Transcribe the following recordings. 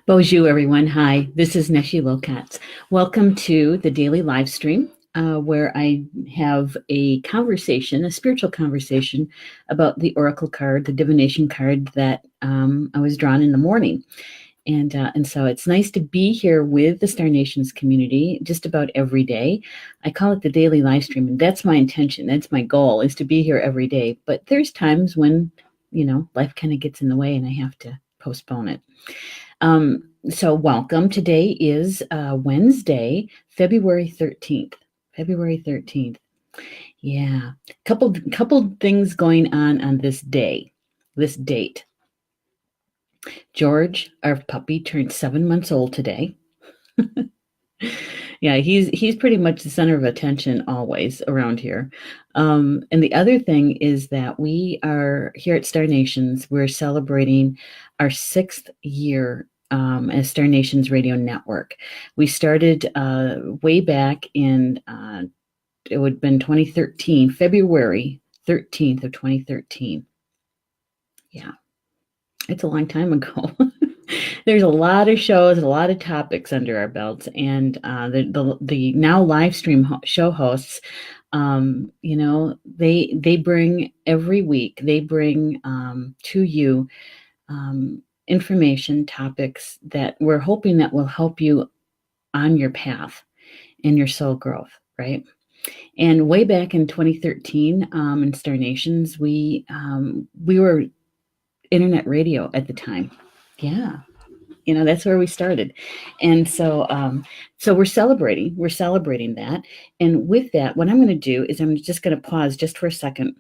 Bonjour, everyone. Hi, this is Neshi Lokotz. Welcome to the daily live stream where I have a conversation, a spiritual conversation about the oracle card, the divination card that I was drawn in the morning. And so it's nice to be here with the Star Nations community just about every day. I call it the daily live stream, and that's my intention. That's my goal, is to be here every day. But there's times when, life kind of gets in the way and I have to postpone it. So welcome. Today is Wednesday, February 13th. February 13th. Yeah. Couple things going on this day, this date. George, our puppy, turned 7 months old today. Yeah, he's pretty much the center of attention always around here. And the other thing is that we are here at Star Nations. We're celebrating our 6th year as Star Nations Radio Network. We started way back in it would have been 2013, February 13th of 2013. Yeah, it's a long time ago. There's a lot of shows, a lot of topics under our belts, and the now live stream show hosts, they bring every week. They bring to you information, topics that we're hoping that will help you on your path in your soul growth, right? And way back in 2013, in Star Nations, we were internet radio at the time. Yeah. That's where we started. And so we're celebrating that. And with that, what I'm going to do is I'm just going to pause just for a second,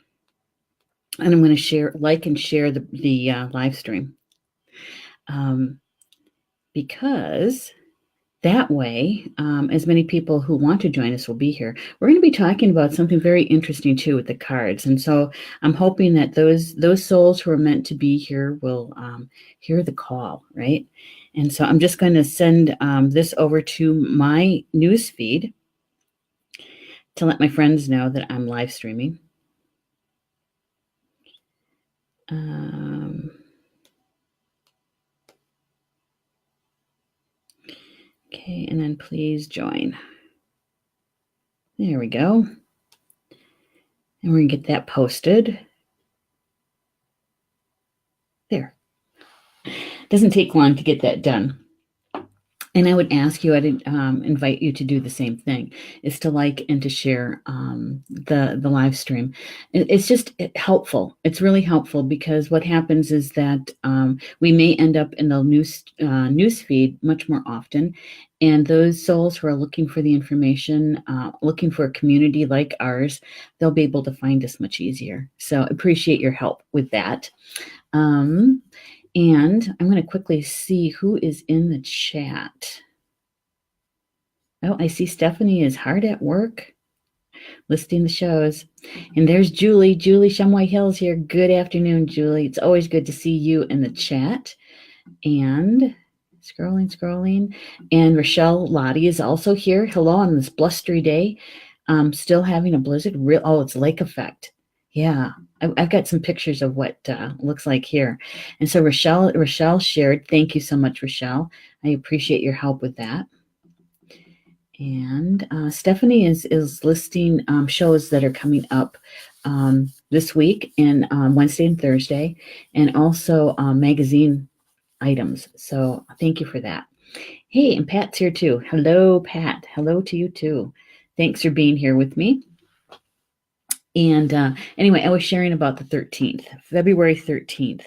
and I'm going to share the live stream. Because that way, as many people who want to join us will be here. We're going to be talking about something very interesting too with the cards, and so I'm hoping that those souls who are meant to be here will hear the call, right? And so I'm just going to send this over to my news feed to let my friends know that I'm live streaming. Okay, and then please join. There we go. And we're going to get that posted. There. Doesn't take long to get that done. And I would ask you, I'd invite you to do the same thing, is to like and to share the live stream. It's just helpful. It's really helpful, because what happens is that we may end up in the news feed much more often. And those souls who are looking for the information, looking for a community like ours, they'll be able to find us much easier. So appreciate your help with that. And I'm going to quickly see who is in the chat. Oh, I see Stephanie is hard at work listing the shows. And there's Julie. Julie Shumway Hills here. Good afternoon, Julie. It's always good to see you in the chat. And scrolling. And Rochelle Lottie is also here. Hello on this blustery day. Still having a blizzard. It's lake effect. Yeah, I've got some pictures of what looks like here. And so Rochelle shared. Thank you so much, Rochelle. I appreciate your help with that. And Stephanie is listing shows that are coming up this week, and Wednesday and Thursday, and also magazine items. So thank you for that. Hey, and Pat's here too. Hello, Pat. Hello to you too. Thanks for being here with me. And anyway, I was sharing about the 13th, February 13th.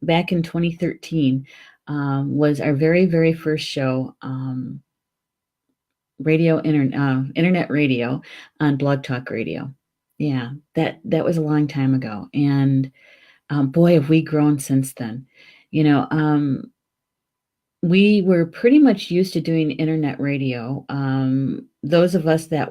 Back in 2013 was our very, very first show, internet radio on Blog Talk Radio. Yeah, that was a long time ago. And boy, have we grown since then. We were pretty much used to doing internet radio. Those of us that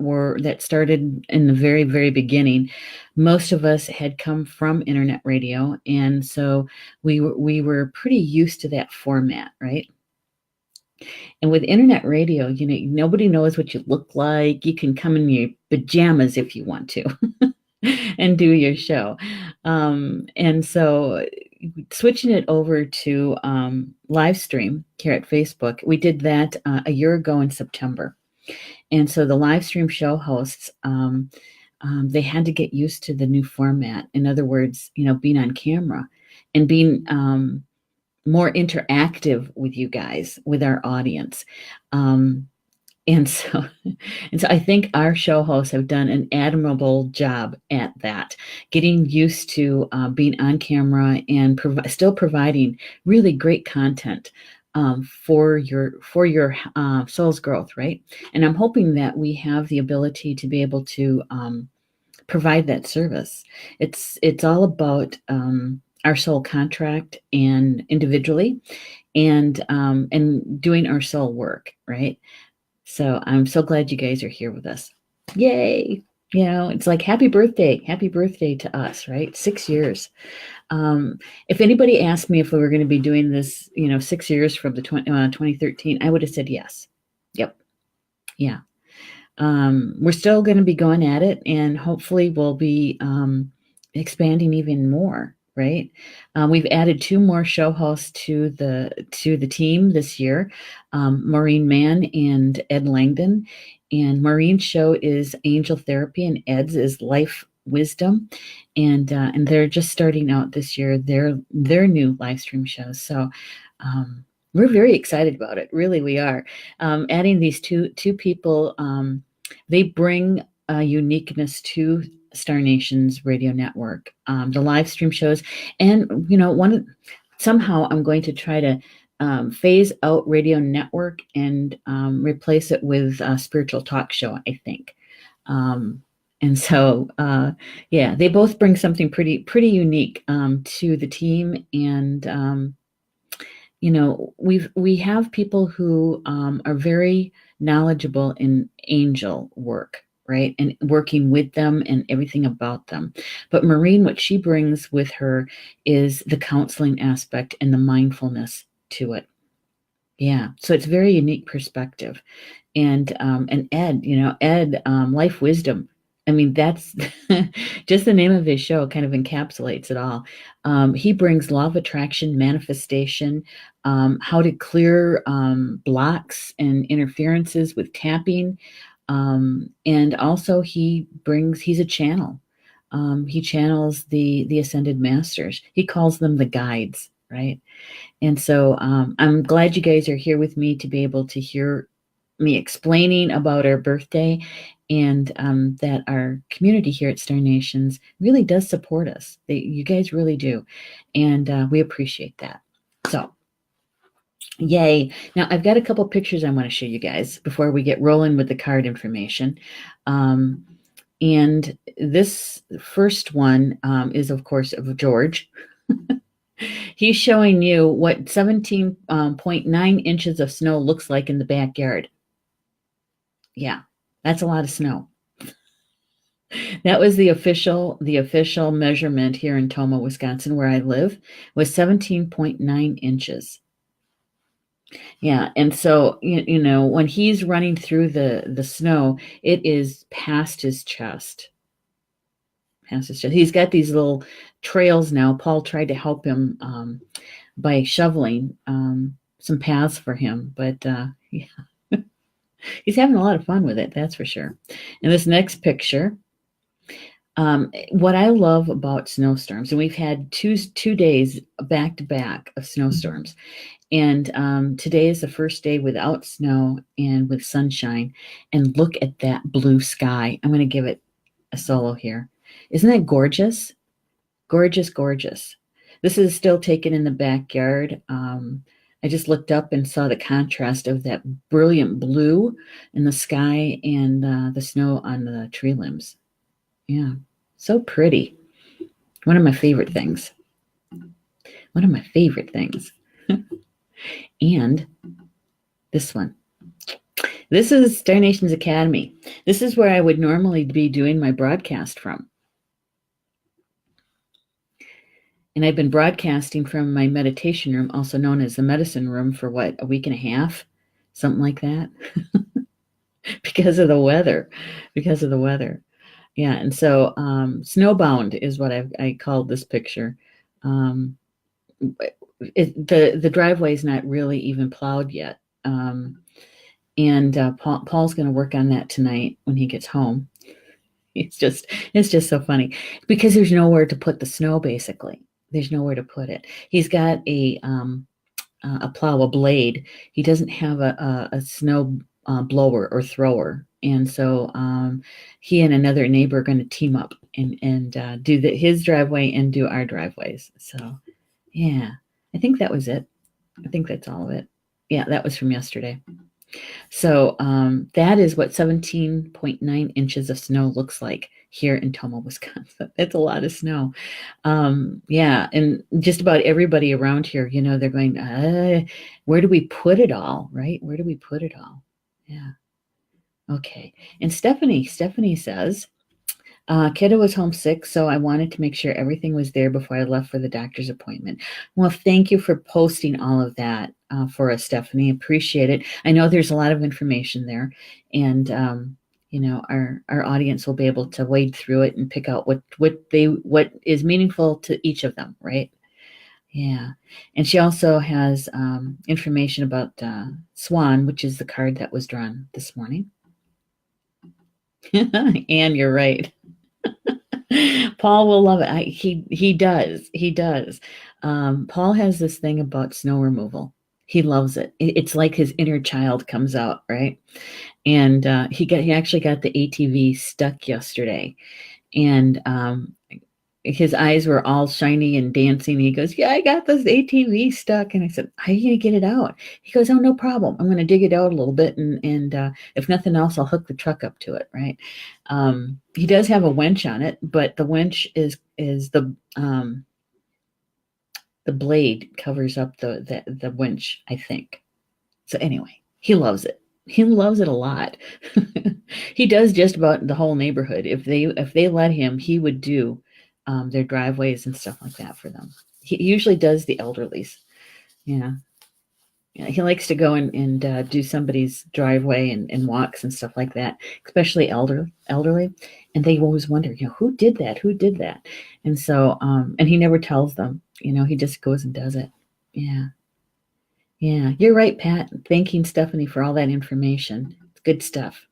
started in the very, very beginning, most of us had come from internet radio, and so we were pretty used to that format, right? And with internet radio, nobody knows what you look like. You can come in your pajamas if you want to and do your show. And so switching it over to live stream here at Facebook. We did that a year ago in September. And so the live stream show hosts, they had to get used to the new format. In other words, being on camera and being more interactive with you guys, with our audience. And so I think our show hosts have done an admirable job at that, getting used to being on camera and still providing really great content for your soul's growth, right? And I'm hoping that we have the ability to be able to provide that service. It's all about our soul contract and individually, and doing our soul work, right? So I'm so glad you guys are here with us. Yay! It's like happy birthday to us, right? 6 years. If anybody asked me if we were going to be doing this, 6 years from the 2013, I would have said yes. Yep. Yeah. We're still going to be going at it, and hopefully we'll be expanding even more. Right. We've added 2 more show hosts to the team this year, Maureen Mann and Ed Langdon. And Maureen's show is Angel Therapy, and Ed's is Life Wisdom. And they're just starting out this year, their new live stream shows. So we're very excited about it. Really, we are. Adding these two people, they bring a uniqueness to Star Nation's radio network, the live stream shows. And, somehow I'm going to try to phase out radio network and replace it with a spiritual talk show, I think. And so, they both bring something pretty unique to the team. And, we have people who are very knowledgeable in angel work, right? And working with them and everything about them. But Maureen, what she brings with her is the counseling aspect and the mindfulness to it. Yeah. So it's very unique perspective. And Ed, Life Wisdom. I mean, that's just the name of his show kind of encapsulates it all. He brings law of attraction, manifestation, how to clear blocks and interferences with tapping. And also he's a channel. He channels the ascended masters. He calls them the guides, right? And so I'm glad you guys are here with me to be able to hear me explaining about our birthday, and that our community here at Star Nations really does support us. You guys really do. And we appreciate that. So yay. Now I've got a couple pictures I want to show you guys before we get rolling with the card information. And this first one is, of course, of George. He's showing you what 17.9 inches of snow looks like in the backyard. Yeah, that's a lot of snow. That was the official measurement here in Tomah, Wisconsin, where I live, was 17.9 inches. Yeah, and so when he's running through the snow, it is past his chest. He's got these little trails now. Paul tried to help him by shoveling some paths for him, but yeah. He's having a lot of fun with it, that's for sure. And this next picture, what I love about snowstorms, and we've had two days back to back of snowstorms, and today is the first day without snow and with sunshine. And look at that blue sky. I'm going to give it a solo here. Isn't that gorgeous? Gorgeous, gorgeous. This is still taken in the backyard. I just looked up and saw the contrast of that brilliant blue in the sky and the snow on the tree limbs. Yeah, so pretty. One of my favorite things. And this one. This is Star Nations Academy. This is where I would normally be doing my broadcast from. And I've been broadcasting from my meditation room, also known as the medicine room, for a week and a half, something like that, because of the weather. Yeah, and so snowbound is what I called this picture. the driveway is not really even plowed yet. And Paul's going to work on that tonight when he gets home. It's just so funny because there's nowhere to put the snow. Basically, there's nowhere to put it. He's got a plow, a blade. He doesn't have a snow blower or thrower, and so he and another neighbor are going to team up and do his driveway and do our driveways. So yeah, I think that was it. I think that's all of it. Yeah, that was from yesterday. So that is what 17.9 inches of snow looks like here in Tomah, Wisconsin. It's a lot of snow. Yeah, and just about everybody around here, they're going, where do we put it all, right? Where do we put it all? Yeah. Okay. And Stephanie says, kiddo was homesick, so I wanted to make sure everything was there before I left for the doctor's appointment. Well, thank you for posting all of that for us, Stephanie. Appreciate it. I know there's a lot of information there, and our audience will be able to wade through it and pick out what is meaningful to each of them, right? Yeah. And she also has information about Swan, which is the card that was drawn this morning. And you're right. Paul will love it. He does. Paul has this thing about snow removal. He loves it. It's like his inner child comes out, right? And he actually got the ATV stuck yesterday, and his eyes were all shiny and dancing. He goes, "Yeah, I got this ATV stuck." And I said, "How are you going to get it out?" He goes, "Oh, no problem. I'm going to dig it out a little bit. And if nothing else, I'll hook the truck up to it." Right. He does have a winch on it, but the winch is the blade covers up the winch, I think. So anyway, he loves it. He loves it a lot. He does just about the whole neighborhood. If they let him, he would do their driveways and stuff like that for them. He usually does the elderlies. Yeah. He likes to go and do somebody's driveway and walks and stuff like that, especially elderly. And they always wonder, who did that? And so, and he never tells them, he just goes and does it. Yeah. Yeah. You're right, Pat. Thanking Stephanie for all that information. It's good stuff.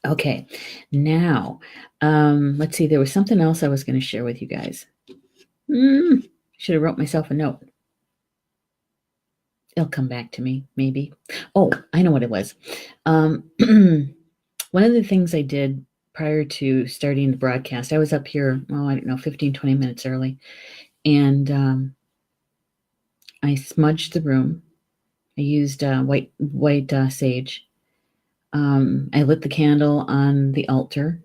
Okay, now, let's see. There was something else I was going to share with you guys. Should have wrote myself a note. It'll come back to me, maybe. Oh, I know what it was. One of the things I did prior to starting the broadcast, I was up here, I don't know, 15, 20 minutes early, and I smudged the room. I used white sage. I lit the candle on the altar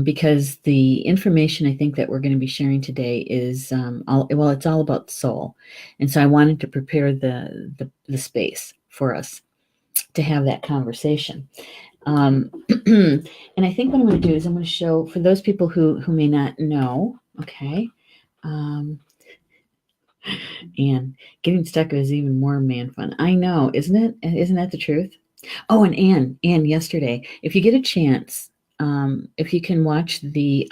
because the information I think that we're going to be sharing today is it's all about the soul, and so I wanted to prepare the space for us to have that conversation. And I think what I'm going to do is I'm going to show for those people who may not know. Okay. And getting stuck is even more man fun. I know, isn't it? Isn't that the truth? Oh, and Anne, yesterday, if you get a chance, if you can watch the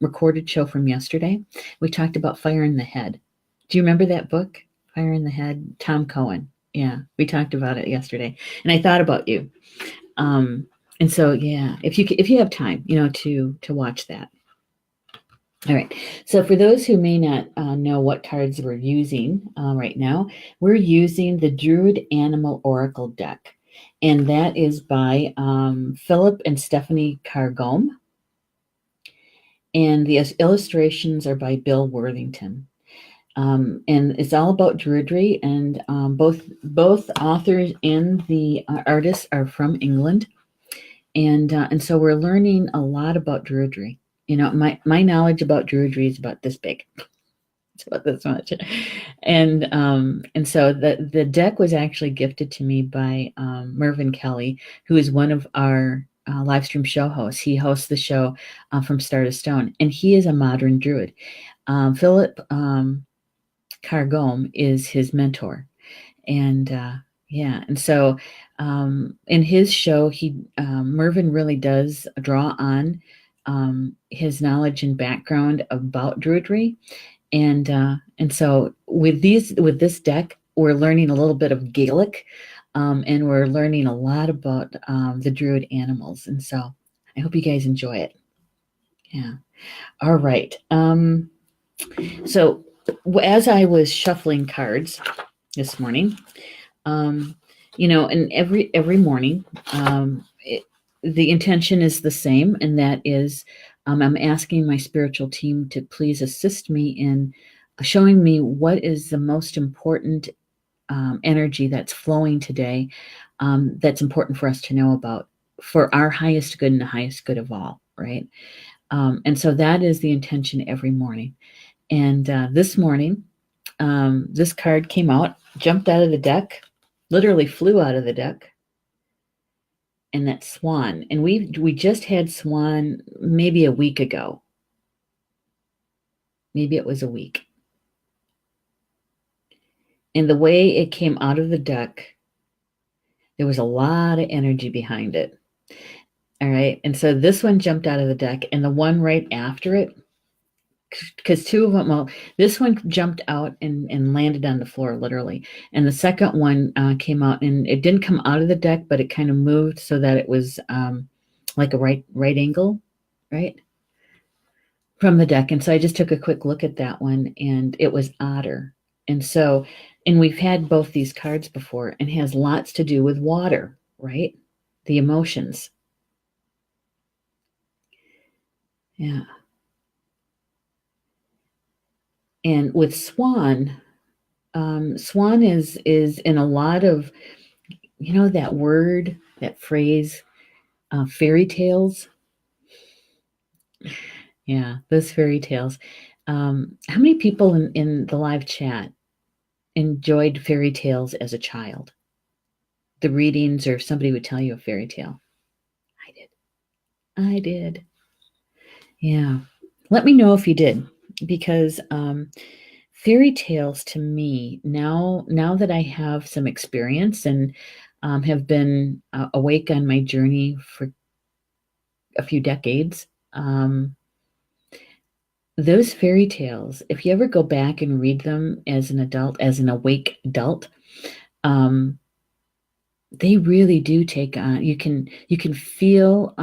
recorded show from yesterday, we talked about Fire in the Head. Do you remember that book, Fire in the Head? Tom Cohen. Yeah, we talked about it yesterday, and I thought about you. And so, yeah, if you have time, to watch that. All right. So for those who may not know what cards we're using right now, we're using the Druid Animal Oracle deck. And that is by Philip and Stephanie Cargome. And the illustrations are by Bill Worthington. And it's all about Druidry. And both authors and the artists are from England. And so we're learning a lot about Druidry. My knowledge about Druidry is about this big. It's about this much. And so the deck was actually gifted to me by Mervyn Kelly, who is one of our live stream show hosts. He hosts the show from Star to Stone, and he is a modern Druid. Philip Cargome is his mentor. And and so in his show, Mervyn really does draw on his knowledge and background about Druidry. And so with this deck, we're learning a little bit of Gaelic, and we're learning a lot about the Druid animals. And so I hope you guys enjoy it. Yeah. All right. So as I was shuffling cards this morning, and every morning, the intention is the same, and that is, I'm asking my spiritual team to please assist me in showing me what is the most important energy that's flowing today, that's important for us to know about for our highest good and the highest good of all, right? And so that is the intention every morning. And this morning, this card came out, jumped out of the deck, literally flew out of the deck, and that's Swan. And we just had Swan maybe a week ago. Maybe it was a week. And the way it came out of the deck, there was a lot of energy behind it. All right. And so this one jumped out of the deck, and the one right after it, because two of them, well, this one jumped out and landed on the floor, literally. And the second one came out, and it didn't come out of the deck, but it kind of moved so that it was like a right angle, right, from the deck. And so I just took a quick look at that one, and it was otter. And we've had both these cards before, and it has lots to do with water, right? The emotions. Yeah. And with Swan, Swan is in a lot of, that word, that phrase, fairy tales. Yeah, those fairy tales. How many people in the live chat enjoyed fairy tales as a child? The readings, or if somebody would tell you a fairy tale. I did. Yeah. Let me know if you did, because fairy tales to me, now that I have some experience and have been awake on my journey for a few decades, those fairy tales, if you ever go back and read them as an adult, as an awake adult, they really do take on, you can feel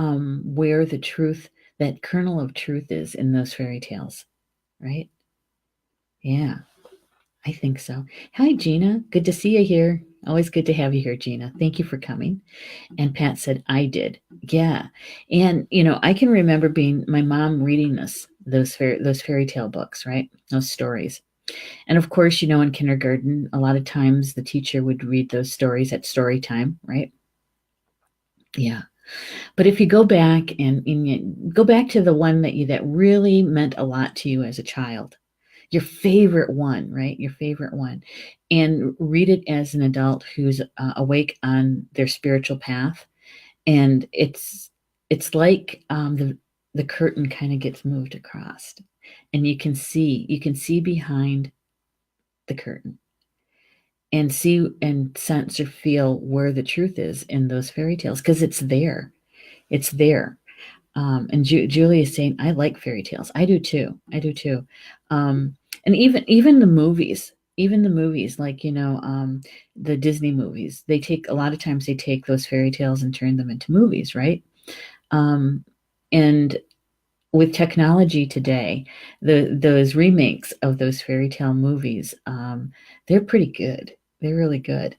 where the truth, that kernel of truth is in those fairy tales, right? Yeah, I think so. Hi, Gina. Good to see you here. Always good to have you here, Gina. Thank you for coming. And Pat said, I did. Yeah. And, I can remember my mom reading those fairy tale books, right? Those stories. And of course, in kindergarten, a lot of times the teacher would read those stories at story time, right? Yeah. But if you go back and you go back to the one that really meant a lot to you as a child, your favorite one, right? Your favorite one, and read it as an adult who's awake on their spiritual path. And it's like the curtain kind of gets moved across, and you can see behind the curtain, and see and sense or feel where the truth is in those fairy tales, because it's there. It's there. And Julie is saying, I like fairy tales. I do too. And even the movies, like, the Disney movies, a lot of times they take those fairy tales and turn them into movies, right? And with technology today, those remakes of those fairy tale movies, they're pretty good. They're really good.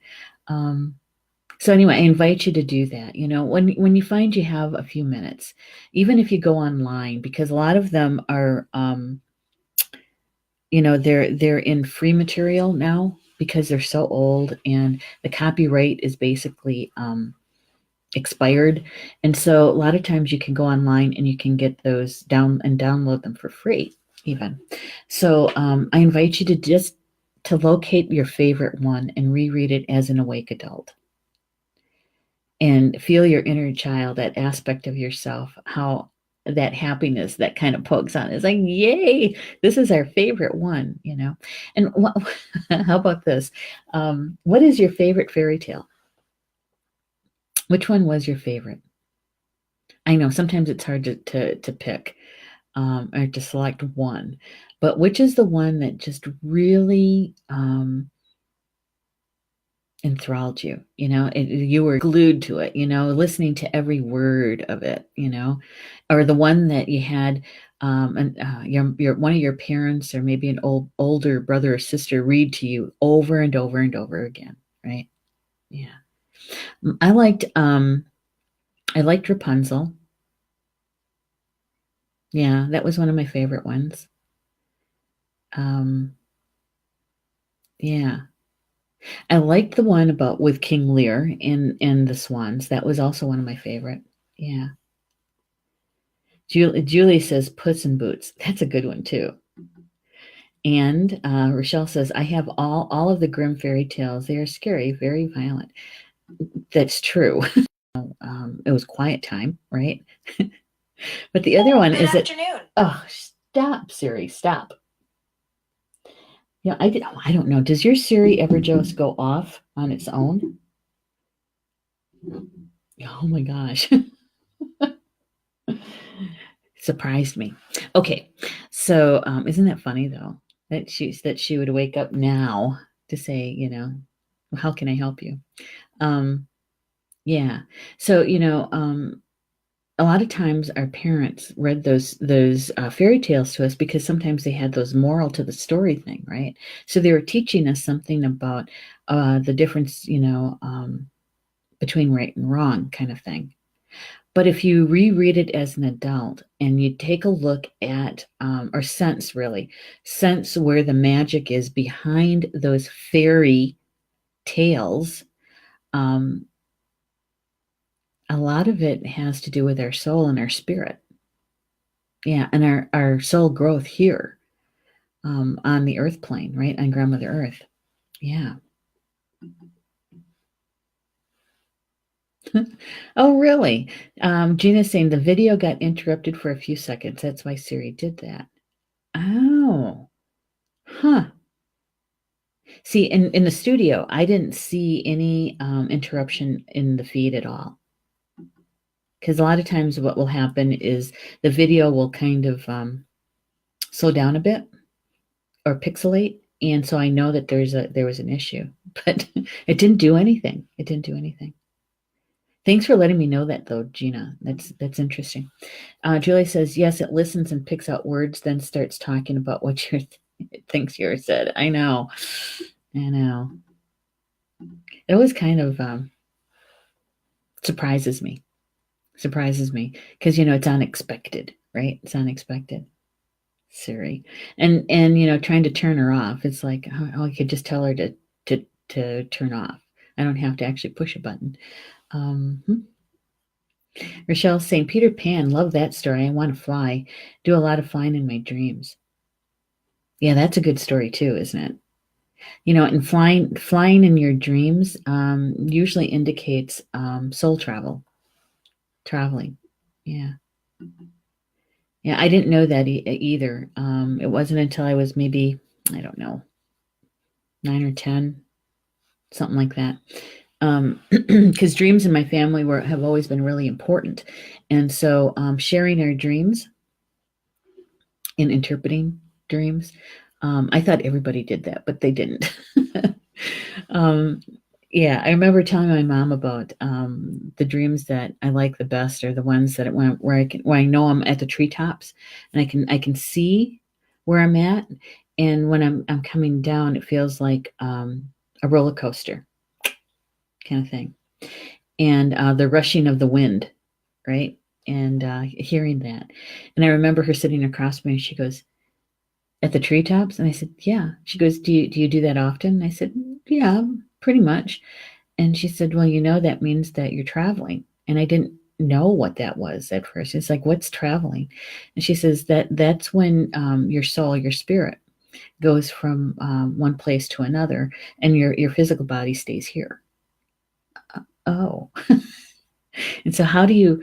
So anyway, I invite you to do that. When you find you have a few minutes, even if you go online, because a lot of them are, they're in free material now because they're so old, and the copyright is basically expired. And so a lot of times you can go online and you can get those download them for free even. So I invite you to locate your favorite one and reread it as an awake adult. And feel your inner child, that aspect of yourself, how that happiness that kind of pokes on. It's like, yay, this is our favorite one, And how about this? What is your favorite fairy tale? Which one was your favorite? I know sometimes it's hard to pick or to select one, but which is the one that just really enthralled you? You were glued to it, listening to every word of it, or the one that you had your one of your parents or maybe an older brother or sister read to you over and over and over again, right? Yeah. I liked Rapunzel. Yeah, that was one of my favorite ones. Um, yeah. I liked the one about with King Lear in the Swans. That was also one of my favorite. Yeah. Julie says Puss in Boots. That's a good one too. And Rochelle says, I have all of the Grimm fairy tales. They are scary, very violent. That's true. It was quiet time, right? But the other one is that. Oh, stop, Siri, stop. Yeah, I don't know. Does your Siri ever just go off on its own? Oh my gosh. Surprised me. Okay. So, isn't that funny though? That she would wake up now to say, how can I help you? Um, yeah. So, a lot of times our parents read those fairy tales to us because sometimes they had those moral to the story thing, right? So they were teaching us something about the difference, between right and wrong, kind of thing. But if you reread it as an adult and you take a look at, or sense where the magic is behind those fairy tales, um, a lot of it has to do with our soul and our spirit. Yeah, and our soul growth here on the earth plane, right? On Grandmother Earth. Yeah. Oh, really? Gina's saying the video got interrupted for a few seconds. That's why Siri did that. Oh, huh. See, in the studio, I didn't see any interruption in the feed at all. Because a lot of times what will happen is the video will kind of slow down a bit or pixelate. And so I know that there was an issue, but it didn't do anything. It didn't do anything. Thanks for letting me know that though, Gina. That's interesting. Julie says, yes, it listens and picks out words, then starts talking about what it thinks you said. I know. It always kind of surprises me because it's unexpected, right? It's unexpected. Siri, and trying to turn her off. It's like, oh, I could just tell her to turn off. I don't have to actually push a button. Rochelle saying, Peter Pan, love that story. I want to fly. Do a lot of flying in my dreams. Yeah, that's a good story too, isn't it? And flying in your dreams usually indicates soul traveling. Yeah. Yeah, I didn't know that either. It wasn't until I was maybe, I don't know, 9 or 10, something like that. Because dreams in my family have always been really important. And so sharing our dreams and interpreting dreams, I thought everybody did that, but they didn't. Yeah, I remember telling my mom about the dreams that I like the best are the ones that where I know I'm at the treetops and I can see where I'm at, and when I'm coming down, it feels like a roller coaster kind of thing, and the rushing of the wind, right, and hearing that, and I remember her sitting across from me, and she goes, "At the treetops?" And I said, "Yeah." She goes, "Do you do that often?" And I said, "Yeah, pretty much." And she said, well, that means that you're traveling. And I didn't know what that was at first. It's like, what's traveling? And she says that's when your soul, your spirit goes from one place to another and your physical body stays here. Oh. And so how do you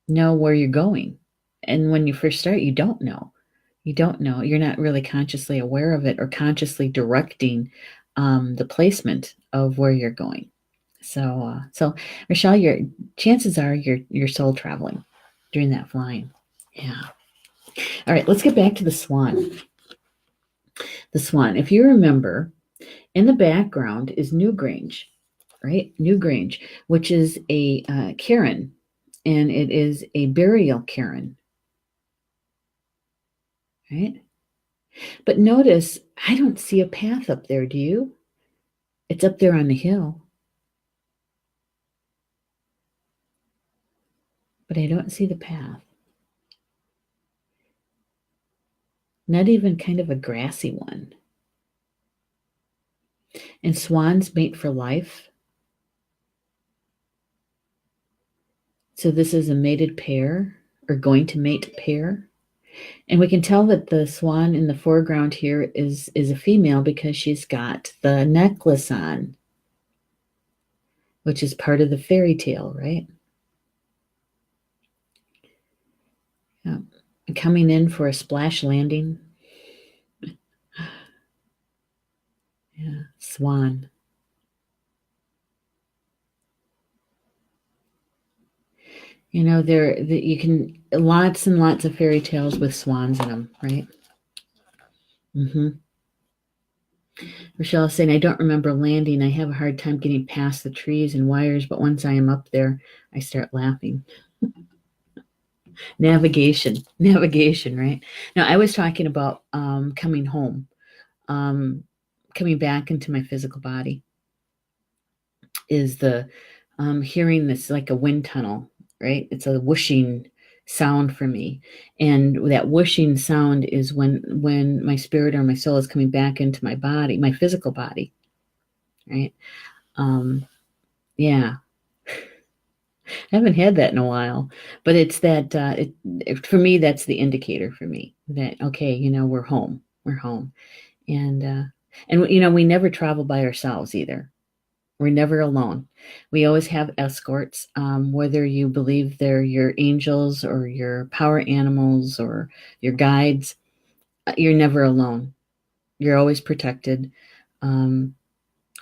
know where you're going? And when you first start, you don't know. You're not really consciously aware of it or consciously directing the placement of where you're going. So Rochelle, your chances are you're soul traveling during that flying. Yeah. All right, let's get back to the swan. The swan. If you remember, in the background is Newgrange, right? Newgrange, which is a cairn, and it is a burial cairn, right? But notice, I don't see a path up there. Do you? It's up there on the hill, but I don't see the path. Not even kind of a grassy one. And swans mate for life. So this is a mated pair or going to mate pair. And we can tell that the swan in the foreground here is a female because she's got the necklace on, which is part of the fairy tale, right? Yeah. Coming in for a splash landing. Yeah, swan. You know, you can lots and lots of fairy tales with swans in them, right? Mm-hmm. Rochelle is saying, I don't remember landing. I have a hard time getting past the trees and wires, but once I am up there, I start laughing. Navigation, right? Now, I was talking about coming home, um, coming back into my physical body is the hearing this like a wind tunnel, right? It's a whooshing sound for me, and that whooshing sound is when my spirit or my soul is coming back into my body, my physical body, right? Yeah, I haven't had that in a while, but it's that for me that's the indicator for me that okay, we're home, and we never travel by ourselves either. We're never alone. We always have escorts, whether you believe they're your angels or your power animals or your guides. You're never alone. You're always protected. Of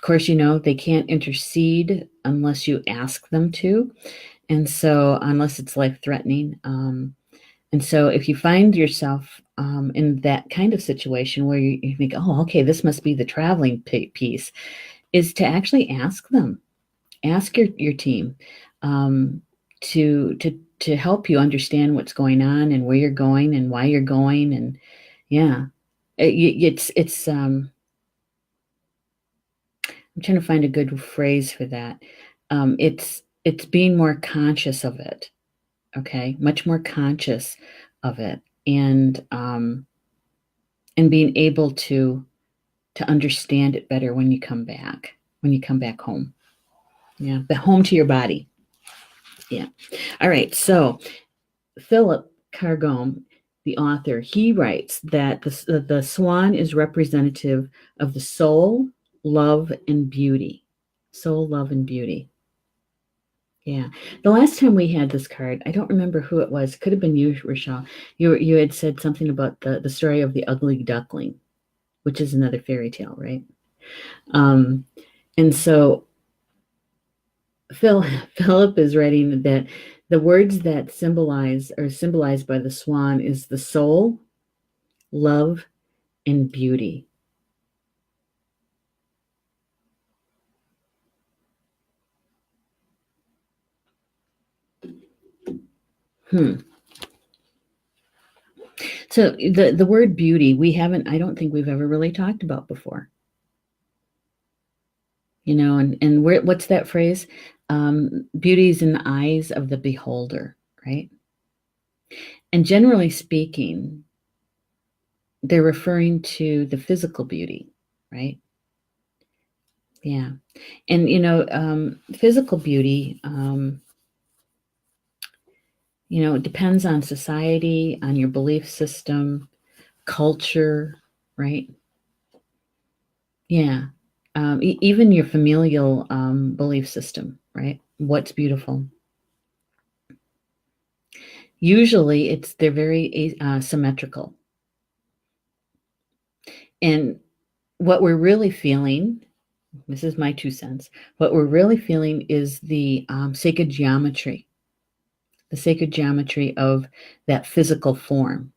course, they can't intercede unless you ask them to. And so, unless it's life threatening. And so, if you find yourself in that kind of situation where you think, oh, okay, this must be the traveling piece, is to actually ask them, ask your team to help you understand what's going on and where you're going and why you're going. And yeah, it's I'm trying to find a good phrase for that. It's being more conscious of it. Okay, much more conscious of it, and being able to understand it better when you come back home. Yeah, but home to your body. Yeah. All right. So Philip Cargome, the author, he writes that the swan is representative of the soul, love, and beauty. Soul, love, and beauty. Yeah. The last time we had this card, I don't remember who it was. Could have been you, Rochelle. You had said something about the story of the ugly duckling, which is another fairy tale, right? Um, and so Philip is writing that the words that symbolized by the swan is the soul, love, and beauty. So the word beauty, I don't think we've ever really talked about before. And what's that phrase? Beauty's in the eyes of the beholder, right? And generally speaking, they're referring to the physical beauty, right? Yeah. And physical beauty, it depends on society, on your belief system, culture, right? Yeah. Even your familial belief system, right? What's beautiful. Usually they're very symmetrical. And what we're really feeling This is my 2 cents. What we're really feeling is the sacred geometry, of that physical form.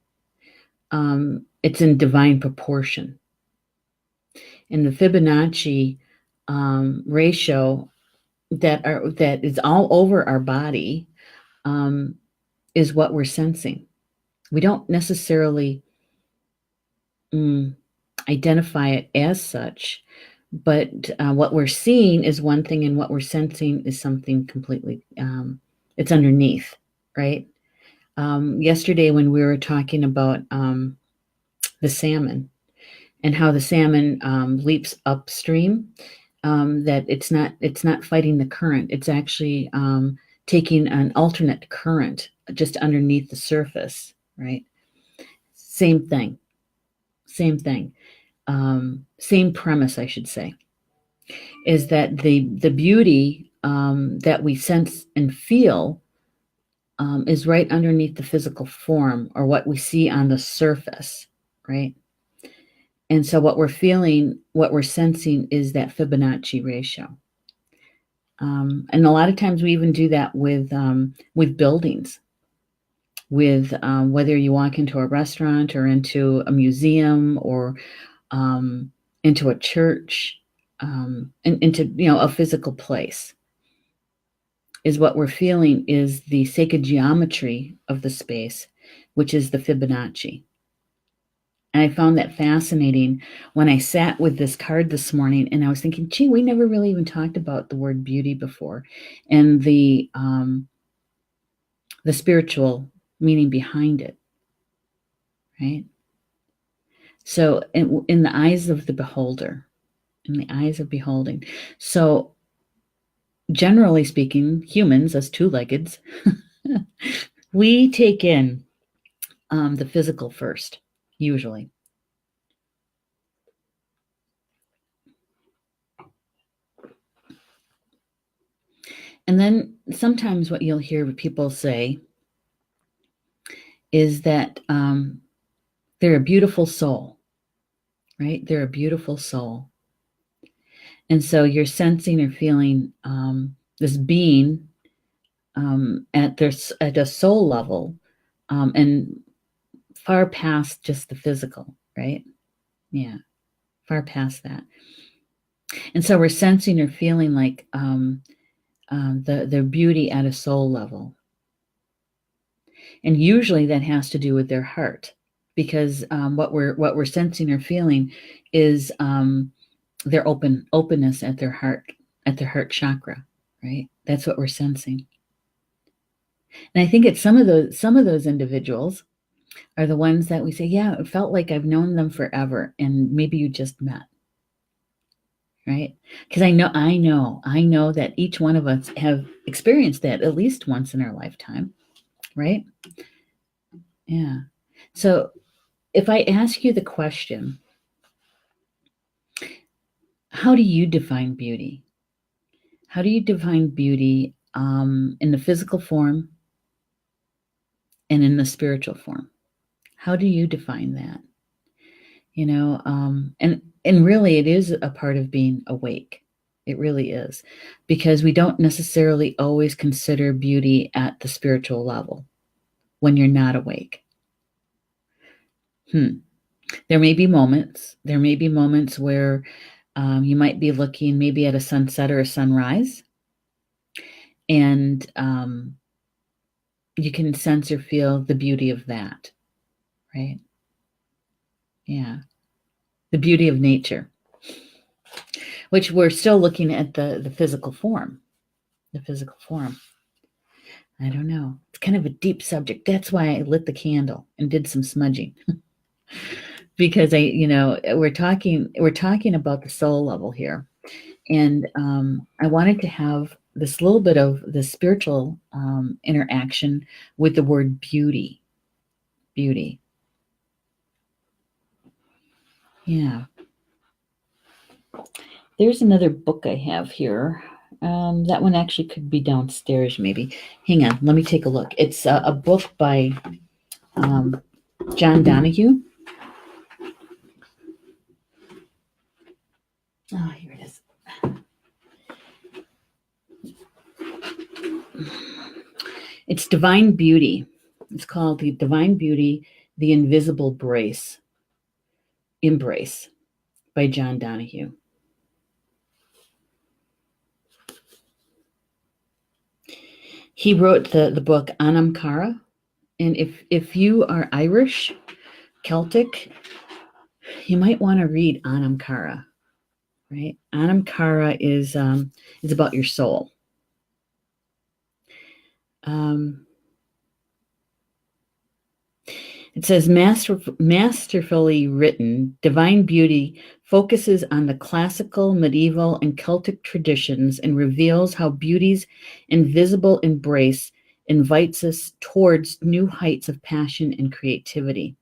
It's in divine proportion. And the Fibonacci ratio that is all over our body is what we're sensing. We don't necessarily identify it as such, but what we're seeing is one thing, and what we're sensing is something completely. It's underneath, right? Yesterday, when we were talking about the salmon and how the salmon leaps upstream, that it's not fighting the current. It's actually taking an alternate current just underneath the surface, right? Same thing. Same premise, I should say, is that the beauty that we sense and feel is right underneath the physical form, or what we see on the surface, right? And so what we're feeling, what we're sensing, is that Fibonacci ratio. And a lot of times we even do that with buildings, with whether you walk into a restaurant or into a museum or into a church, and into a physical place, is what we're feeling is the sacred geometry of the space, which is the Fibonacci. And I found that fascinating when I sat with this card this morning, and I was thinking, gee, we never really even talked about the word beauty before, and the spiritual meaning behind it, right? So in the eyes of the beholder, in the eyes of beholding. So generally speaking, humans, as two-leggeds, we take in the physical first, usually. And then sometimes what you'll hear people say is that they're a beautiful soul, right? They're a beautiful soul. And so you're sensing or feeling this being at a soul level, and far past just the physical, right? Yeah, far past that. And so we're sensing or feeling like the beauty at a soul level. And usually that has to do with their heart, because what we're sensing or feeling is their openness at their heart chakra, right? That's what we're sensing. And I think it's some of those individuals are the ones that we say, yeah, it felt like I've known them forever, and maybe you just met, right? Because I know that each one of us have experienced that at least once in our lifetime, right? Yeah. So if I ask you the question, how do you define beauty? How do you define beauty in the physical form and in the spiritual form? How do you define that? And really, it is a part of being awake. It really is, because we don't necessarily always consider beauty at the spiritual level when you're not awake. There may be moments where you might be looking maybe at a sunset or a sunrise, and you can sense or feel the beauty of that, right? Yeah. The beauty of nature, which we're still looking at the physical form. The physical form. I don't know. It's kind of a deep subject. That's why I lit the candle and did some smudging. Because we're talking about the soul level here. And I wanted to have this little bit of the spiritual interaction with the word beauty. Beauty. Yeah. There's another book I have here. That one actually could be downstairs, maybe. Hang on, let me take a look. It's a book by John Donahue. Oh, here it is. It's Divine Beauty. It's called The Divine Beauty, The Invisible Embrace by John Donahue. He wrote the book Anam Cara. And if you are Irish, Celtic, you might want to read Anam Cara, right? Anam Cara is about your soul. It says, masterfully written, Divine Beauty focuses on the classical, medieval, and Celtic traditions and reveals how beauty's invisible embrace invites us towards new heights of passion and creativity.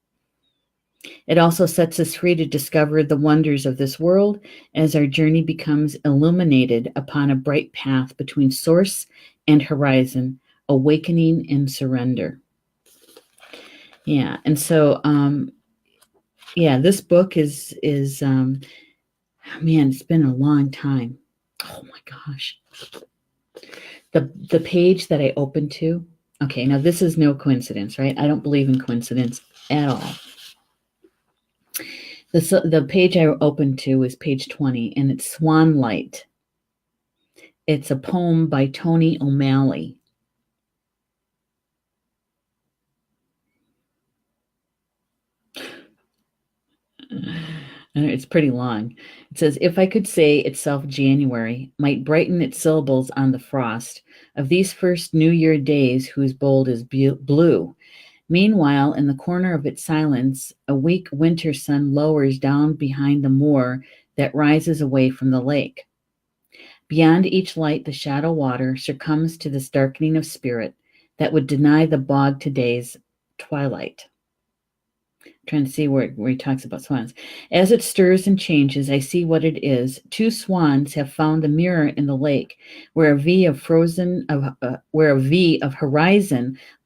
It also sets us free to discover the wonders of this world as our journey becomes illuminated upon a bright path between source and horizon, awakening and surrender. Yeah, and so this book is man, it's been a long time. Oh my gosh. The page that I opened to. Okay, now this is no coincidence, right? I don't believe in coincidence at all. The page I opened to is page 20, and it's Swan Light. It's a poem by Tony O'Malley. It's pretty long. It says, if I could say itself January might brighten its syllables on the frost of these first New Year days whose bold is blue. Meanwhile, in the corner of its silence, a weak winter sun lowers down behind the moor that rises away from the lake. Beyond each light, the shadow water succumbs to this darkening of spirit that would deny the bog today's twilight. Trying to see where he talks about swans. As it stirs and changes, I see what it is. Two swans have found a mirror in the lake, where a V of horizon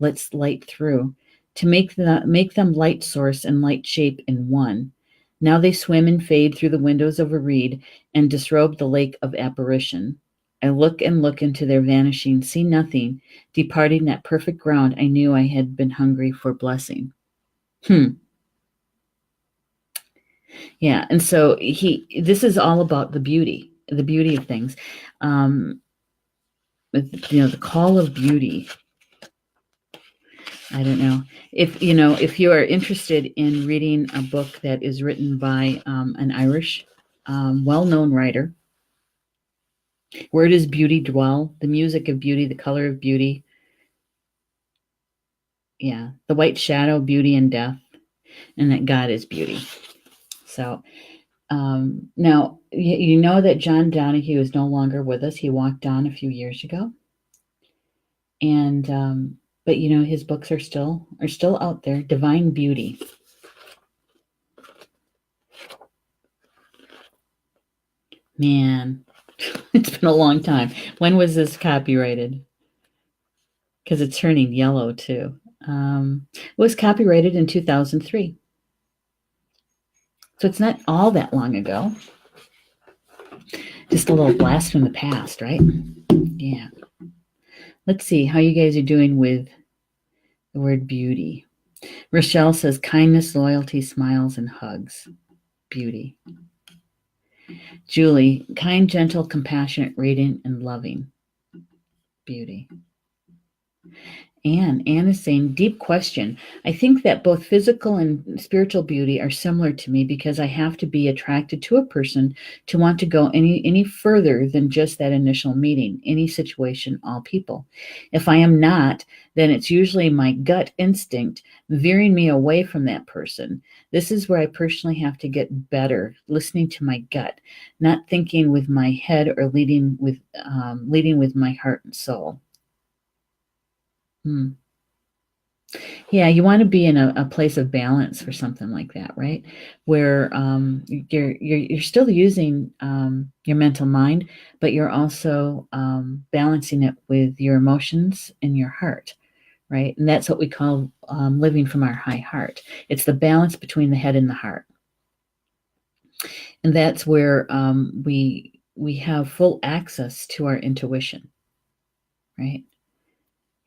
lets light through, to make them light source and light shape in one. Now they swim and fade through the windows of a reed and disrobe the lake of apparition. I look and look into their vanishing, see nothing, departing that perfect ground I knew I had been hungry for blessing. Yeah, and so this is all about the beauty of things. The call of beauty. I don't know if you are interested in reading a book that is written by an Irish well-known writer. Where does beauty dwell? The music of beauty, the color of beauty. Yeah, the white shadow, beauty and death, and that God is beauty. So now you know that John Donahue is no longer with us. He walked on a few years ago, and but his books are still out there. Divine Beauty. Man, it's been a long time. When was this copyrighted? Because it's turning yellow too. It was copyrighted in 2003. So it's not all that long ago. Just a little blast from the past, right? Yeah. Let's see how you guys are doing with the word beauty. Rochelle says kindness, loyalty, smiles, and hugs. Beauty. Julie, kind, gentle, compassionate, radiant, and loving. Beauty. Anne is saying, deep question. I think that both physical and spiritual beauty are similar to me because I have to be attracted to a person to want to go any further than just that initial meeting, any situation, all people. If I am not, then it's usually my gut instinct veering me away from that person. This is where I personally have to get better, listening to my gut, not thinking with my head or leading with my heart and soul. Yeah, you want to be in a place of balance for something like that, right? Where you're still using your mental mind, but you're also balancing it with your emotions and your heart, right? And that's what we call living from our high heart. It's the balance between the head and the heart, and that's where we have full access to our intuition, right?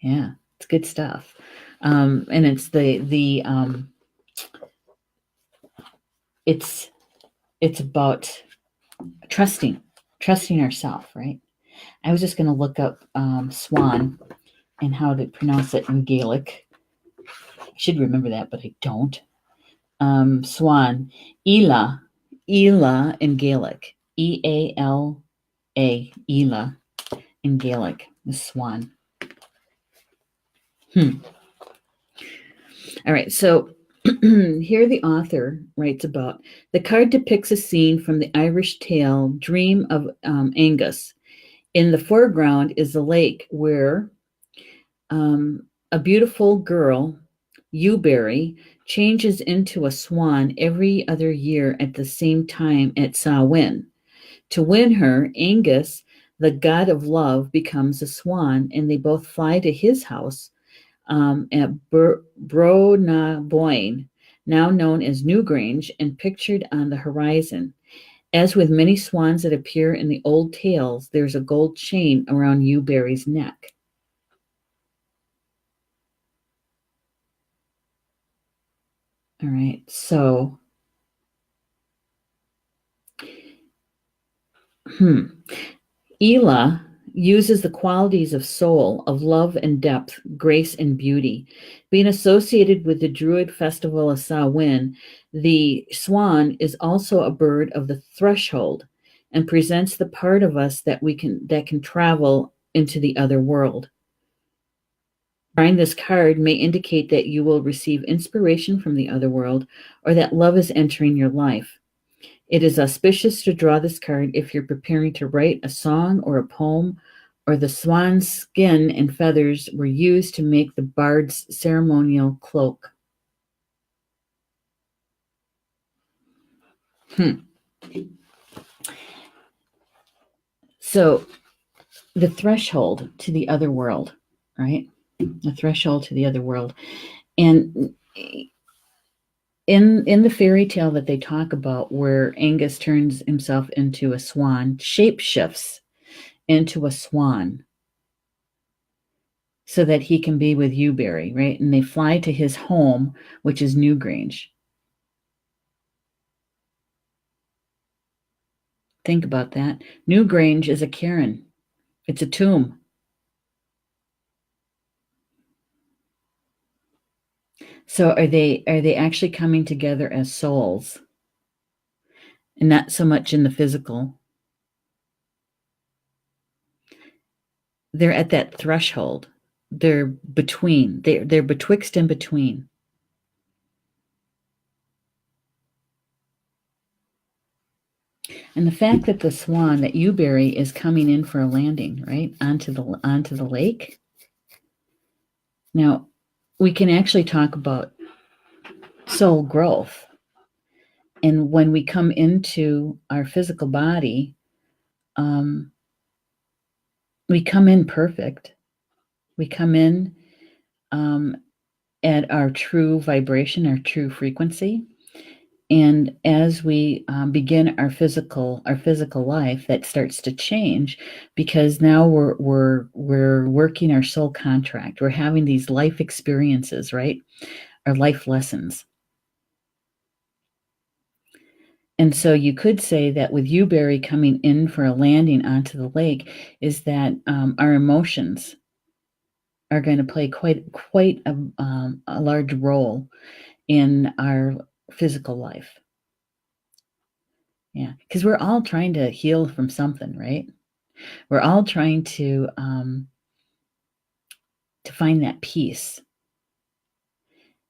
Yeah. It's good stuff. And it's it's about trusting ourselves, right? I was just going to look up Swan and how to pronounce it in Gaelic. I should remember that, but I don't. Swan, Eala, Eala in Gaelic, Eala, Eala in Gaelic, the swan. All right, so here the author writes about the card depicts a scene from the Irish tale Dream of Angus. In the foreground is the lake where a beautiful girl, Ewberry, changes into a swan every other year at the same time at Samhain. To win her, Angus, the god of love, becomes a swan, and they both fly to his house at Bronaboyne, now known as Newgrange, and pictured on the horizon. As with many swans that appear in the old tales, there's a gold chain around Ewberry's neck. All right, so Eala uses the qualities of soul, of love and depth, grace and beauty. Being associated with the Druid festival of Samhain, the swan is also a bird of the threshold and presents the part of us that can travel into the other world. Drawing this card may indicate that you will receive inspiration from the other world or that love is entering your life. It is auspicious to draw this card if you're preparing to write a song or a poem, or the swan's skin and feathers were used to make the bard's ceremonial cloak. So, the threshold to the other world, right? The threshold to the other world. And in the fairy tale that they talk about, where Angus turns himself into a swan, shapeshifts into a swan so that he can be with Ewberry, right? And they fly to his home, which is Newgrange. Think about that. Newgrange is a cairn. It's a tomb. So are they actually coming together as souls? And not so much in the physical. They're at that threshold. They're between. They're betwixt and between. And the fact that the swan, that Ewberry, is coming in for a landing, right, onto the lake. Now, we can actually talk about soul growth. And when we come into our physical body, we come in perfect. We come in at our true vibration, our true frequency. And as we begin our physical life, that starts to change, because now we're working our soul contract. We're having these life experiences, right? Our life lessons. And so you could say that with Ewberry coming in for a landing onto the lake, is that our emotions are going to play quite a large role in our physical life. Yeah, because we're all trying to heal from something, right? We're all trying to find that peace.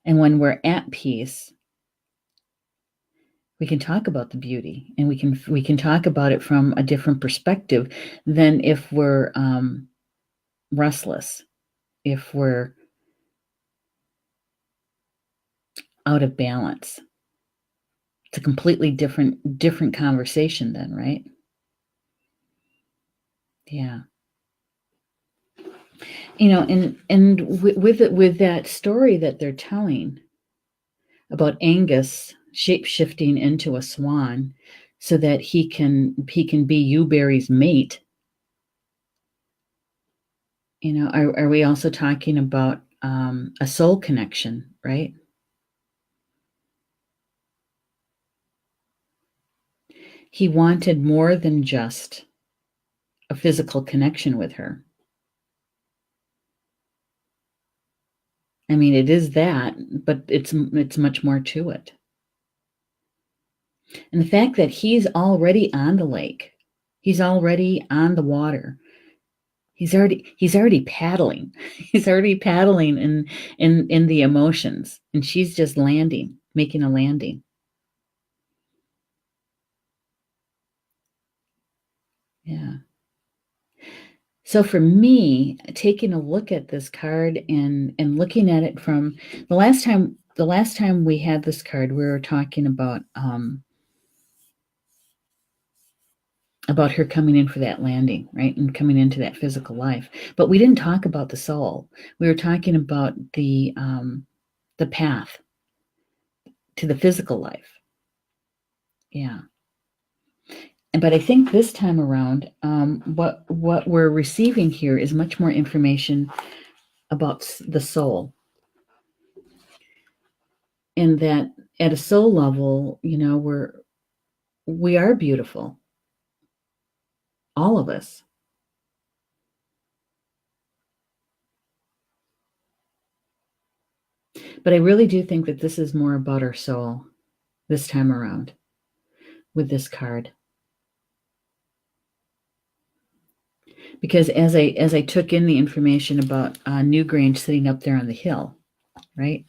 And when we're at peace, we can talk about the beauty, and we can talk about it from a different perspective than if we're restless, if we're out of balance. It's a completely different conversation then, right? Yeah. And with that story that they're telling about Angus shape-shifting into a swan so that he can be Ewberry's mate, Are we also talking about a soul connection, right? He wanted more than just a physical connection with her. I mean, it is that, but it's much more to it. And the fact that he's already on the lake, he's already on the water, he's already paddling. He's already paddling in the emotions, and she's just landing, making a landing. Yeah. So for me, taking a look at this card and looking at it from the last time we had this card, we were talking about her coming in for that landing, right? And coming into that physical life. But we didn't talk about the soul. We were talking about the path to the physical life. Yeah. But I think this time around, what we're receiving here is much more information about the soul. And that at a soul level, we are beautiful. All of us. But I really do think that this is more about our soul this time around with this card. Because as I took in the information about Newgrange sitting up there on the hill, right?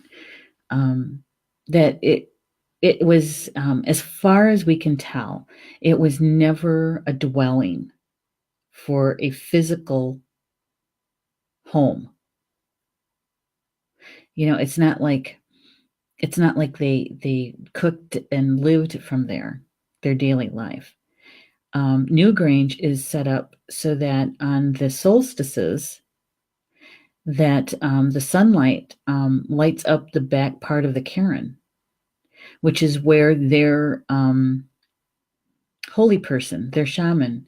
That it was, as far as we can tell, it was never a dwelling for a physical home. It's not like they cooked and lived from their daily life. Newgrange is set up so that on the solstices, that the sunlight lights up the back part of the cairn, which is where their holy person, their shaman,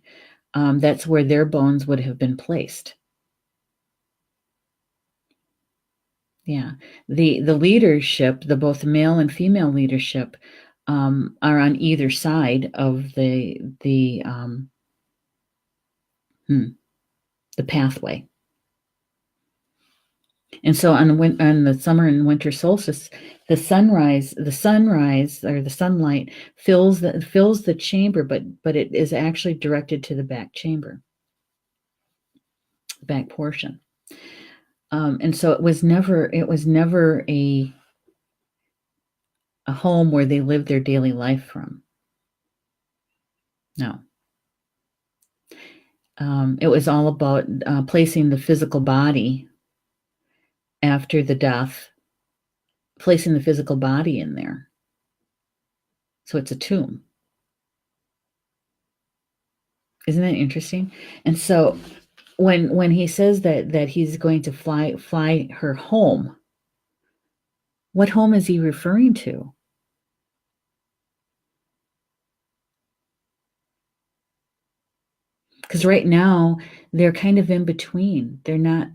that's where their bones would have been placed. Yeah, the leadership, the both male and female leadership, are on either side of the pathway. And so on the summer and winter solstice, the sunrise or the sunlight fills the chamber, but it is actually directed to the back chamber, the back portion. And so it was never a home where they lived their daily life from. No. It was all about placing the physical body after the death, placing the physical body in there. So it's a tomb. Isn't that interesting? And so when he says that he's going to fly her home, what home is he referring to? Because right now they're kind of in between. They're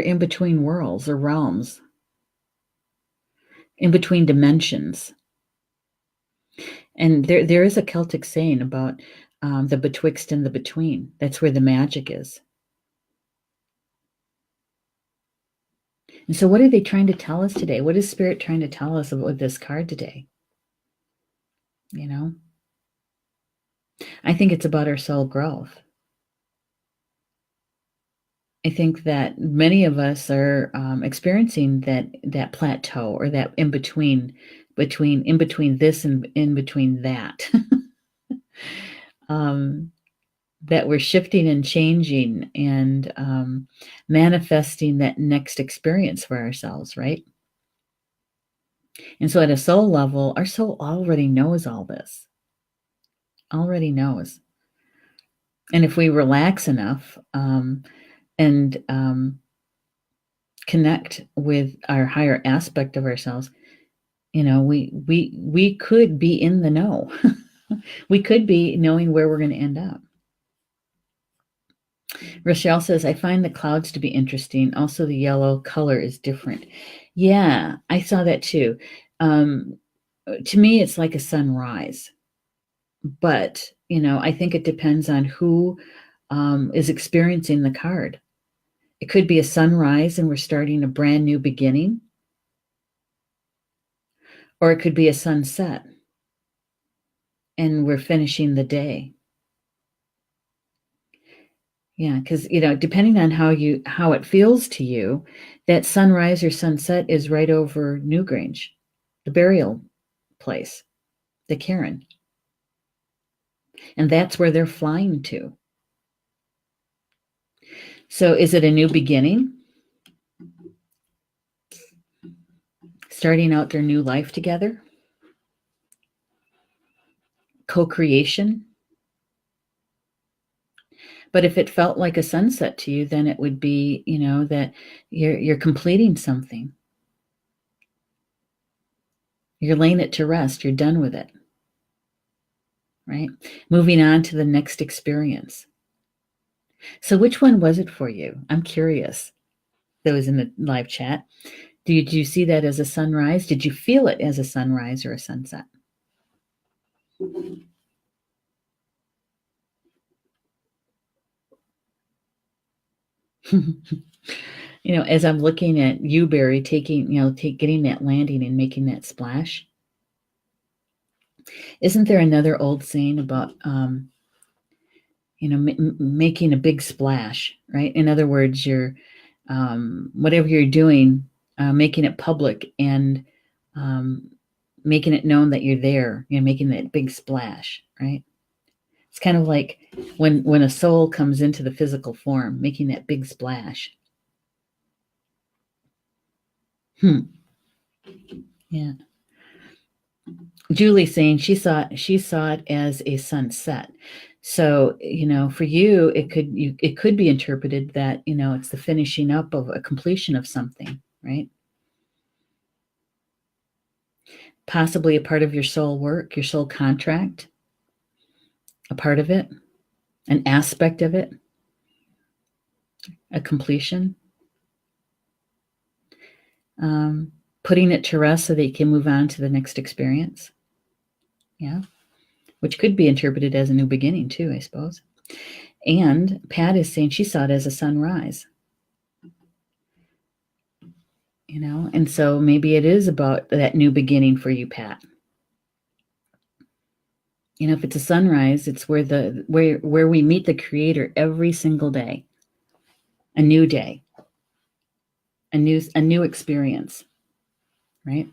in between worlds or realms, in between dimensions. And there is a Celtic saying about the betwixt and the between. That's where the magic is. And so what are they trying to tell us today? What is Spirit trying to tell us about this card today? I think it's about our soul growth. I think that many of us are experiencing that plateau, or that in between this and in between that. That we're shifting and changing and manifesting that next experience for ourselves, right? And so at a soul level, our soul already knows all this. Already knows. And if we relax enough and connect with our higher aspect of ourselves, we could be in the know. We could be knowing where we're going to end up. Rochelle says, I find the clouds to be interesting. Also, the yellow color is different. Yeah, I saw that too. Um, to me, it's like a sunrise. But, I think it depends on who is experiencing the card. It could be a sunrise and we're starting a brand new beginning, or it could be a sunset and we're finishing the day. Yeah, because depending on how it feels to you, that sunrise or sunset is right over Newgrange, the burial place, the cairn, and that's where they're flying to. So, is it a new beginning? Starting out their new life together? Co-creation? But if it felt like a sunset to you, then it would be, that you're completing something. You're laying it to rest. You're done with it. Right? Moving on to the next experience. So which one was it for you? I'm curious. That was in the live chat. Did you see that as a sunrise? Did you feel it as a sunrise or a sunset? As I'm looking at you, Barry, getting that landing and making that splash. Isn't there another old saying about, making a big splash, right? In other words, you're, whatever you're doing, making it public and making it known that you're there, making that big splash, right? It's kind of like when a soul comes into the physical form, making that big splash. Yeah. Julie saying she saw it as a sunset. So, for you, it could be interpreted that, it's the finishing up of a completion of something, right? Possibly a part of your soul work, your soul contract, a part of it, an aspect of it, a completion. Putting it to rest so that you can move on to the next experience. Yeah. Which could be interpreted as a new beginning too, I suppose. And Pat is saying she saw it as a sunrise. And so maybe it is about that new beginning for you, Pat. If it's a sunrise, it's where we meet the Creator every single day. A new day. A new experience. Right?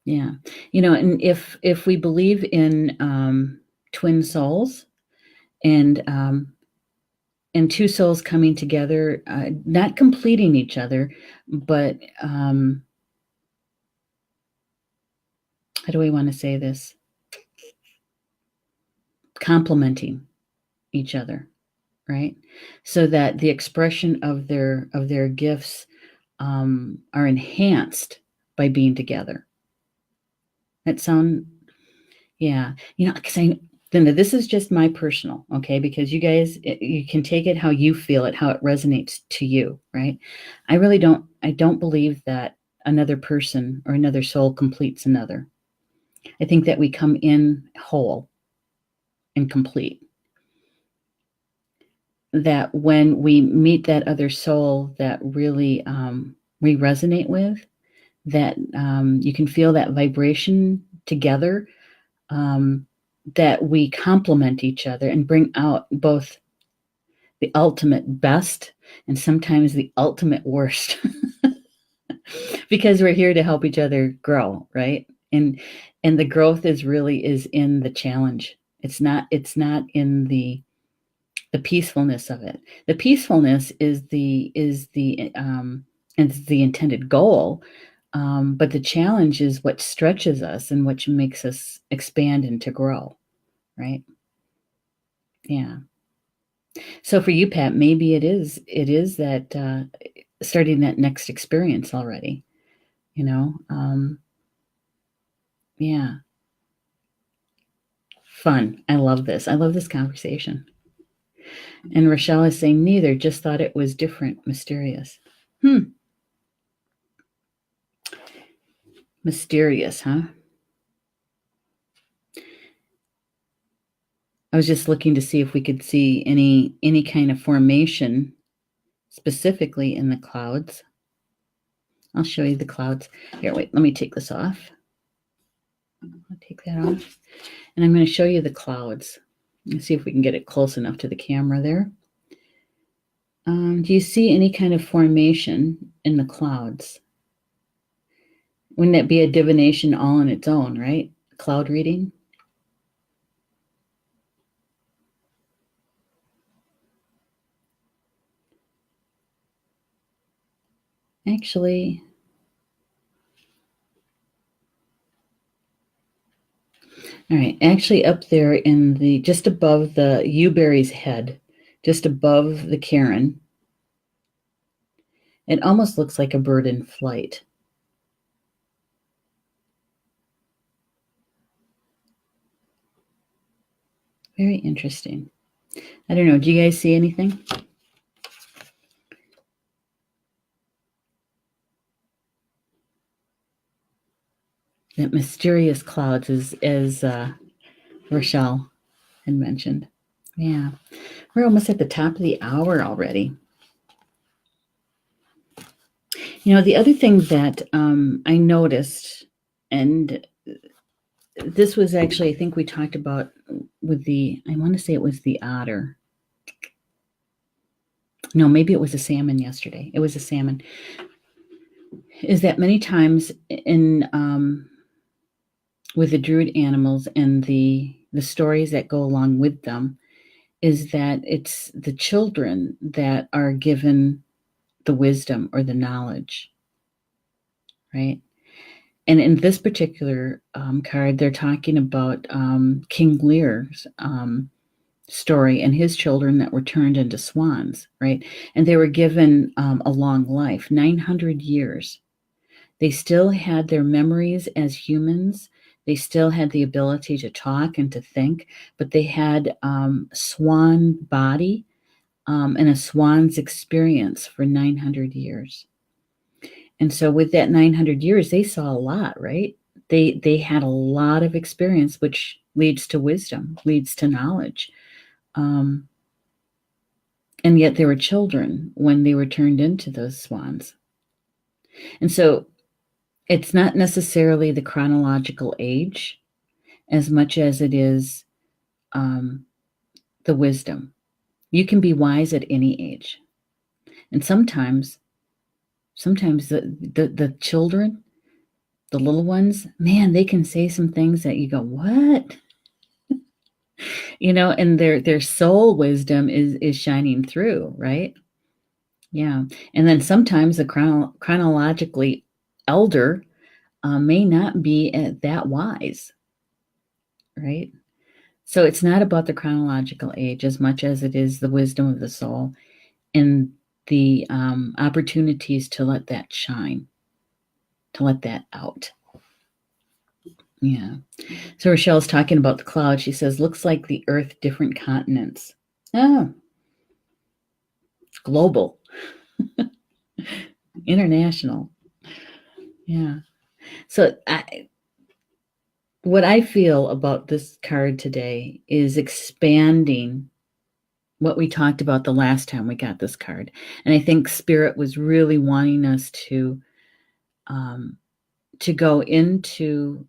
Yeah. And if we believe in twin souls and two souls coming together, not completing each other, but how do we want to say this? Complementing each other, right? So that the expression of their gifts are enhanced by being together. That sound, yeah, because Linda, this is just my personal, okay? Because you guys, you can take it how you feel it, how it resonates to you, right? I don't believe that another person or another soul completes another. I think that we come in whole and complete. That when we meet that other soul that really we resonate with, that you can feel that vibration together, that we complement each other and bring out both the ultimate best and sometimes the ultimate worst. Because we're here to help each other grow, right? And the growth is in the challenge. It's not in the peacefulness of it. The peacefulness is the intended goal, but the challenge is what stretches us and which makes us expand and to grow, right? Yeah. So for you, Pat, maybe it is that starting that next experience already. Yeah. Fun. I love this. I love this conversation. And Rochelle is saying neither, just thought it was different, mysterious. Mysterious, huh? I was just looking to see if we could see any kind of formation specifically in the clouds. I'll show you the clouds. Here, wait, let me take this off. I'll take that off. And I'm going to show you the clouds. Let's see if we can get it close enough to the camera there. Do you see any kind of formation in the clouds? Wouldn't that be a divination all on its own, right? Cloud reading. Actually, all right, actually up there in the, just above the Uberry's head, just above the Karen, it almost looks like a bird in flight. Very interesting. I don't know, do you guys see anything? That mysterious clouds, as Rochelle had mentioned. Yeah, we're almost at the top of the hour already. You know, the other thing that I noticed, and this was actually, I think we talked about with the, I want to say it was the otter. No, maybe it was a salmon yesterday. It was a salmon. Is that many times in with the druid animals and the stories that go along with them, is that it's the children that are given the wisdom or the knowledge, right? And in this particular card, they're talking about King Lear's story and his children that were turned into swans, right? And they were given a long life, 900 years. They still had their memories as humans. They still had the ability to talk and to think, but they had swan body and a swan's experience for 900 years. And so with that 900 years, they saw a lot, right? They had a lot of experience, which leads to wisdom, leads to knowledge. And yet they were children when they were turned into those swans. And so it's not necessarily the chronological age as much as it is the wisdom. You can be wise at any age. And sometimes the children, the little ones, man, they can say some things that you go, what? You know, and their soul wisdom is shining through, right? Yeah. And then sometimes the chronologically elder may not be that wise, right? So it's not about the chronological age as much as it is the wisdom of the soul and the opportunities to let that shine, to let that out. Yeah. So Rochelle's talking about the cloud. She says, looks like the Earth, different continents. Oh, global, international. Yeah. So what I feel about this card today is expanding what we talked about the last time we got this card. And I think Spirit was really wanting us to go into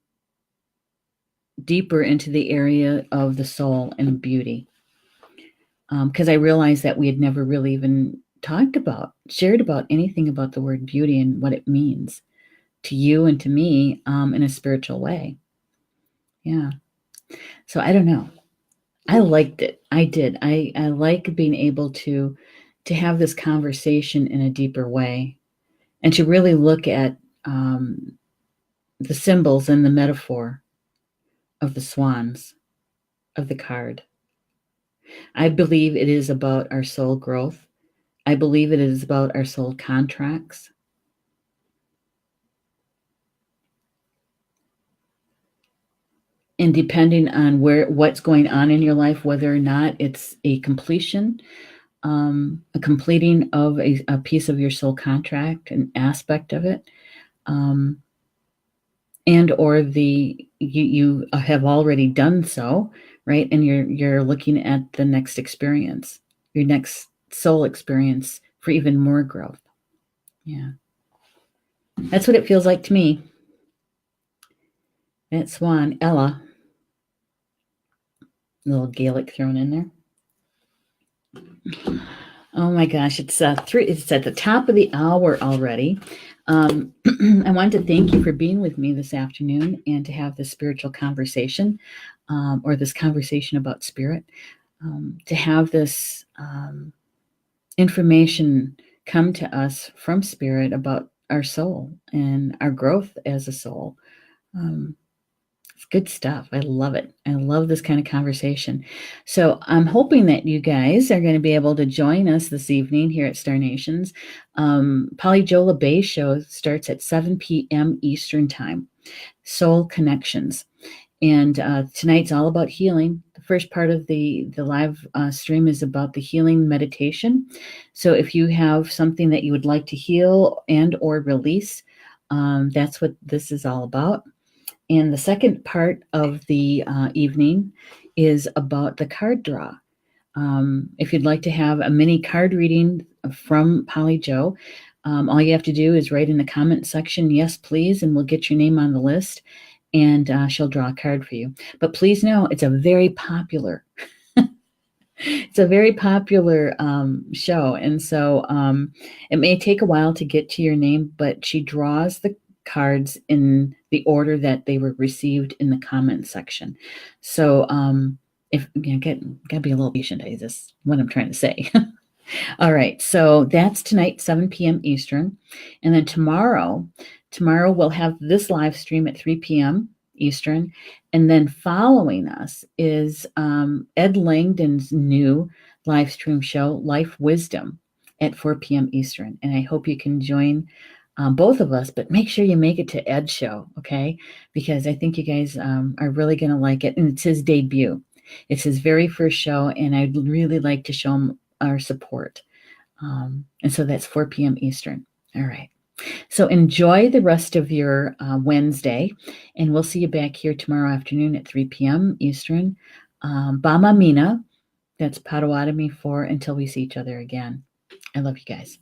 deeper into the area of the soul and beauty. Because I realized that we had never really even shared about anything about the word beauty and what it means to you and to me in a spiritual way. Yeah. So I don't know. I liked it. I did. I like being able to have this conversation in a deeper way and to really look at the symbols and the metaphor of the swans of the card. I believe it is about our soul growth. I believe it is about our soul contracts. And depending on what's going on in your life, whether or not it's a completion, a completing of a piece of your soul contract, an aspect of it, and or you have already done so, right? And you're looking at the next experience, your next soul experience for even more growth. Yeah, that's what it feels like to me. That Swan, Eala, a little Gaelic thrown in there. Oh my gosh, it's It's at the top of the hour already. I want to thank you for being with me this afternoon and to have this spiritual conversation, or this conversation about spirit. To have this information come to us from spirit about our soul and our growth as a soul. It's good stuff. I love it. I love this kind of conversation. So I'm hoping that you guys are going to be able to join us this evening here at Star Nations. Polly Joe LeBay show starts at 7 p.m. Eastern Time. Soul Connections. And tonight's all about healing. The first part of the live stream is about the healing meditation. So if you have something that you would like to heal and or release, that's what this is all about. And the second part of the evening is about the card draw. If you'd like to have a mini card reading from Polly Joe, all you have to do is write in the comment section, yes, please, and we'll get your name on the list, and she'll draw a card for you. But please know it's a very popular show, and so it may take a while to get to your name, but she draws the cards in the order that they were received in the comment section. So if gotta be a little patient, is what I'm trying to say. All right, so that's tonight, 7 p.m. Eastern, and then tomorrow we'll have this live stream at 3 p.m. Eastern, and then following us is Ed Langdon's new live stream show, Life Wisdom, at 4 p.m. Eastern, and I hope you can join both of us, but make sure you make it to Ed's show, okay? Because I think you guys are really going to like it, and it's his debut. It's his very first show, and I'd really like to show him our support. And so that's 4 p.m. Eastern. All right. So enjoy the rest of your Wednesday, and we'll see you back here tomorrow afternoon at 3 p.m. Eastern. Bama Mina, that's Potawatomi for until we see each other again. I love you guys.